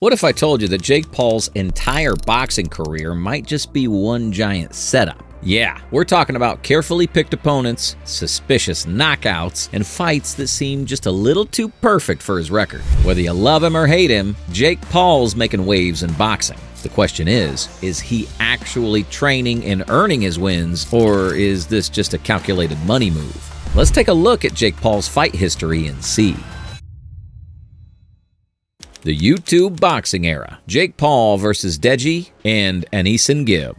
What if I told you that Jake Paul's entire boxing career might just be one giant setup? Yeah, we're talking about carefully picked opponents, suspicious knockouts, and fights that seem just a little too perfect for his record. Whether you love him or hate him, Jake Paul's making waves in boxing. The question is he actually training and earning his wins, or is this just a calculated money move? Let's take a look at Jake Paul's fight history and see. The YouTube boxing era. Jake Paul versus Deji and Anen.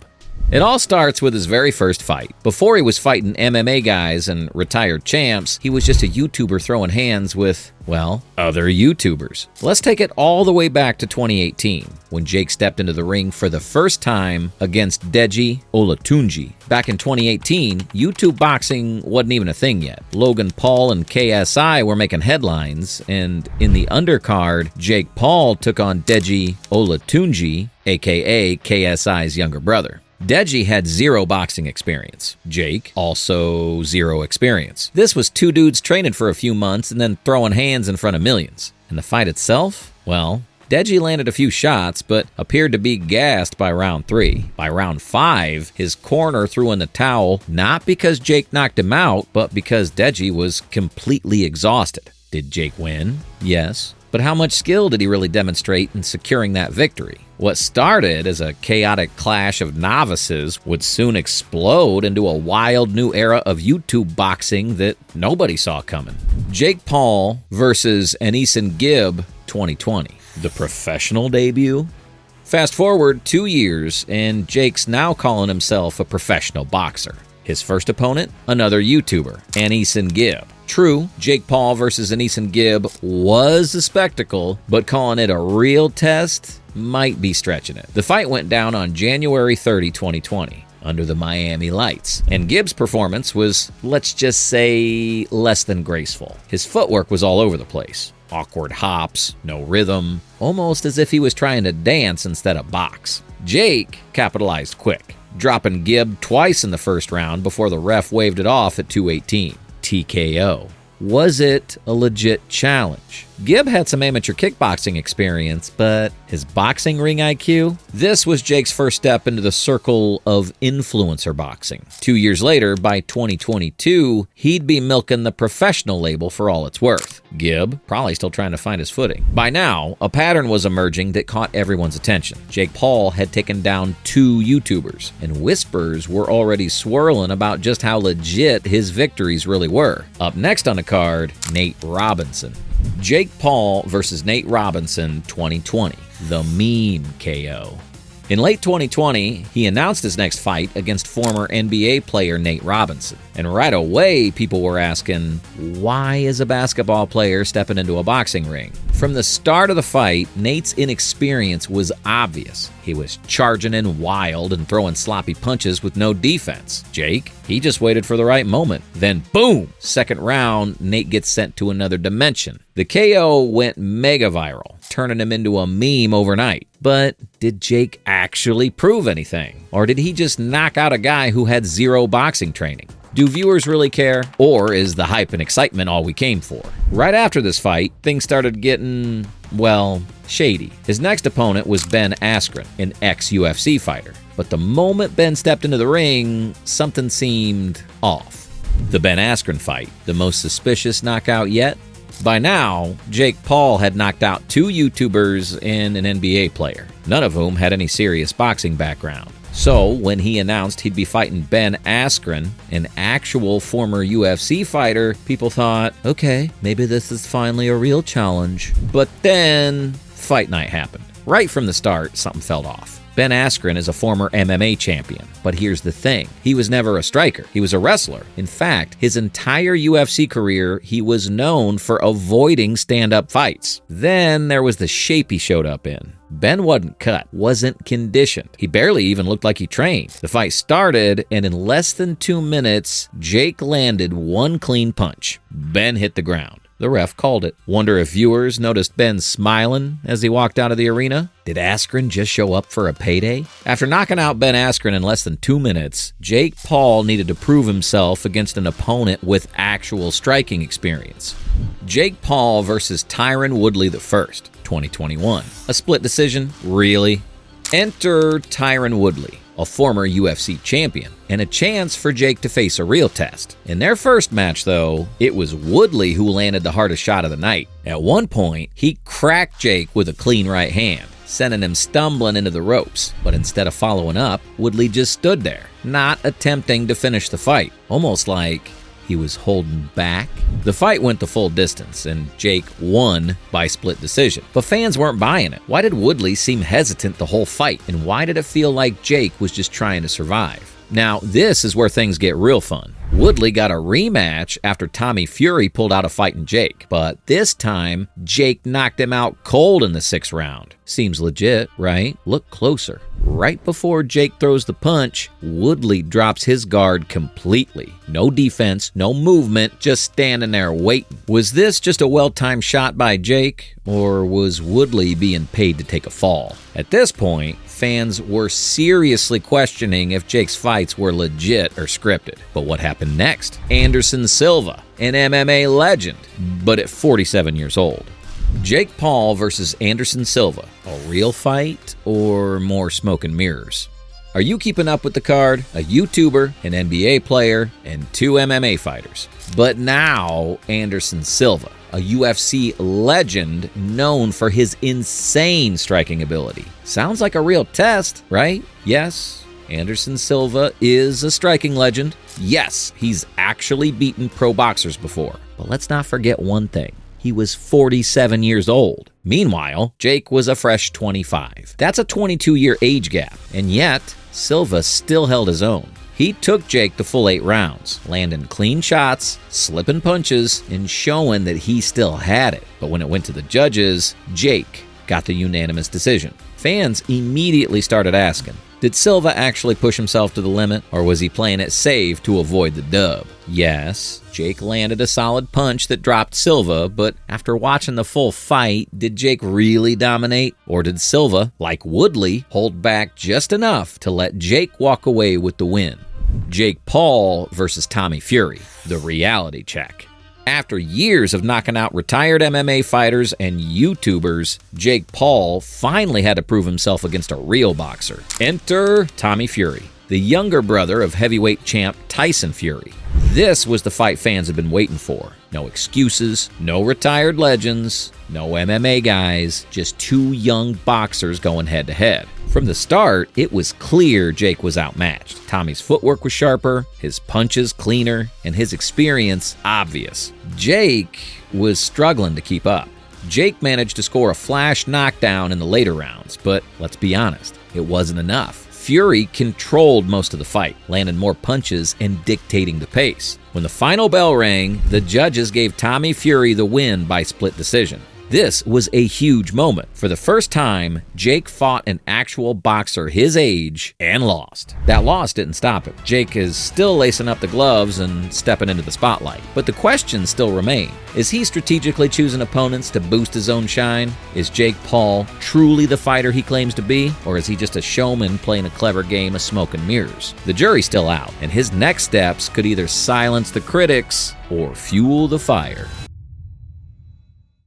It all starts with his very first fight. Before he was fighting MMA guys and retired champs, he was just a YouTuber throwing hands with, well, other YouTubers. Let's take it all the way back to 2018, when Jake stepped into the ring for the first time against Deji Olatunji. Back in 2018, YouTube boxing wasn't even a thing yet. Logan Paul and KSI were making headlines, and in the undercard, Jake Paul took on Deji Olatunji, aka KSI's younger brother. Deji had zero boxing experience. Jake, also zero experience. This was two dudes training for a few months and then throwing hands in front of millions. And the fight itself? Well, Deji landed a few shots, but appeared to be gassed by round 3. By round 5, his corner threw in the towel, not because Jake knocked him out, but because Deji was completely exhausted. Did Jake win? Yes. But how much skill did he really demonstrate in securing that victory? What started as a chaotic clash of novices would soon explode into a wild new era of YouTube boxing that nobody saw coming. Jake Paul versus Anen 2020. The professional debut? Fast forward 2 years, and Jake's now calling himself a professional boxer. His first opponent? Another YouTuber, Anen. True, Jake Paul versus Anen was a spectacle, but calling it a real test might be stretching it. The fight went down on January 30, 2020, under the Miami lights, and Gibbs' performance was, let's just say, less than graceful. His footwork was all over the place. Awkward hops, no rhythm, almost as if he was trying to dance instead of box. Jake capitalized quick, dropping Gibb twice in the first round before the ref waved it off at 2:18. TKO. Was it a legit challenge? Gibb had some amateur kickboxing experience, but his boxing ring IQ? This was Jake's first step into the circle of influencer boxing. 2 years later, by 2022, he'd be milking the professional label for all it's worth. Gibb, probably still trying to find his footing. By now, a pattern was emerging that caught everyone's attention. Jake Paul had taken down 2 YouTubers, and whispers were already swirling about just how legit his victories really were. Up next on the card, Nate Robinson. Jake Paul versus Nate Robinson 2020, the meme KO. In late 2020, he announced his next fight against former NBA player Nate Robinson. And right away, people were asking, why is a basketball player stepping into a boxing ring? From the start of the fight, Nate's inexperience was obvious. He was charging in wild and throwing sloppy punches with no defense. Jake, he just waited for the right moment. Then boom! Second round, Nate gets sent to another dimension. The KO went mega viral, turning him into a meme overnight. But did Jake actually prove anything? Or did he just knock out a guy who had zero boxing training? Do viewers really care? Or is the hype and excitement all we came for? Right after this fight, things started getting, well, shady. His next opponent was Ben Askren, an ex-UFC fighter. But the moment Ben stepped into the ring, something seemed off. The Ben Askren fight, the most suspicious knockout yet? By now, Jake Paul had knocked out 2 YouTubers and an NBA player, none of whom had any serious boxing background. So, when he announced he'd be fighting Ben Askren, an actual former UFC fighter, people thought, okay, maybe this is finally a real challenge. But then, fight night happened. Right from the start, something fell off. Ben Askren is a former MMA champion, but here's the thing. He was never a striker. He was a wrestler. In fact, his entire UFC career, he was known for avoiding stand-up fights. Then there was the shape he showed up in. Ben wasn't cut, wasn't conditioned. He barely even looked like he trained. The fight started, and in less than 2 minutes, Jake landed 1 clean punch. Ben hit the ground. The ref called it. Wonder if viewers noticed Ben smiling as he walked out of the arena? Did Askren just show up for a payday? After knocking out Ben Askren in less than 2 minutes, Jake Paul needed to prove himself against an opponent with actual striking experience. Jake Paul versus Tyron Woodley I, 2021. A split decision? Really? Enter Tyron Woodley, a former UFC champion, and a chance for Jake to face a real test. In their first match, though, it was Woodley who landed the hardest shot of the night. At one point, he cracked Jake with a clean right hand, sending him stumbling into the ropes. But instead of following up, Woodley just stood there, not attempting to finish the fight, almost like he was holding back. The fight went the full distance, and Jake won by split decision. But fans weren't buying it. Why did Woodley seem hesitant the whole fight? And why did it feel like Jake was just trying to survive? Now, this is where things get real fun. Woodley got a rematch after Tommy Fury pulled out a fighting Jake, but this time, Jake knocked him out cold in the 6th round. Seems legit, right? Look closer. Right before Jake throws the punch, Woodley drops his guard completely. No defense, no movement, just standing there waiting. Was this just a well-timed shot by Jake, or was Woodley being paid to take a fall? At this point, fans were seriously questioning if Jake's fights were legit or scripted. But what happened next? Anderson Silva, an MMA legend, but at 47 years old. Jake Paul versus Anderson Silva, a real fight or more smoke and mirrors? Are you keeping up with the card? A YouTuber, an NBA player, and 2 MMA fighters. But now, Anderson Silva, a UFC legend known for his insane striking ability. Sounds like a real test, right? Yes, Anderson Silva is a striking legend. Yes, he's actually beaten pro boxers before. But let's not forget one thing. He was 47 years old. Meanwhile, Jake was a fresh 25. That's a 22-year age gap, and yet Silva still held his own. He took Jake the full 8 rounds, landing clean shots, slipping punches, and showing that he still had it. But when it went to the judges, Jake got the unanimous decision. Fans immediately started asking, did Silva actually push himself to the limit, or was he playing it safe to avoid the dub? Yes, Jake landed a solid punch that dropped Silva, but after watching the full fight, did Jake really dominate? Or did Silva, like Woodley, hold back just enough to let Jake walk away with the win? Jake Paul versus Tommy Fury, the reality check. After years of knocking out retired MMA fighters and YouTubers, Jake Paul finally had to prove himself against a real boxer. Enter Tommy Fury, the younger brother of heavyweight champ Tyson Fury. This was the fight fans had been waiting for. No excuses, no retired legends, no MMA guys, just 2 young boxers going head-to-head. From the start, it was clear Jake was outmatched. Tommy's footwork was sharper, his punches cleaner, and his experience obvious. Jake was struggling to keep up. Jake managed to score a flash knockdown in the later rounds, but let's be honest, it wasn't enough. Fury controlled most of the fight, landing more punches and dictating the pace. When the final bell rang, the judges gave Tommy Fury the win by split decision. This was a huge moment. For the first time, Jake fought an actual boxer his age and lost. That loss didn't stop him. Jake is still lacing up the gloves and stepping into the spotlight. But the questions still remain. Is he strategically choosing opponents to boost his own shine? Is Jake Paul truly the fighter he claims to be? Or is he just a showman playing a clever game of smoke and mirrors? The jury's still out, and his next steps could either silence the critics or fuel the fire.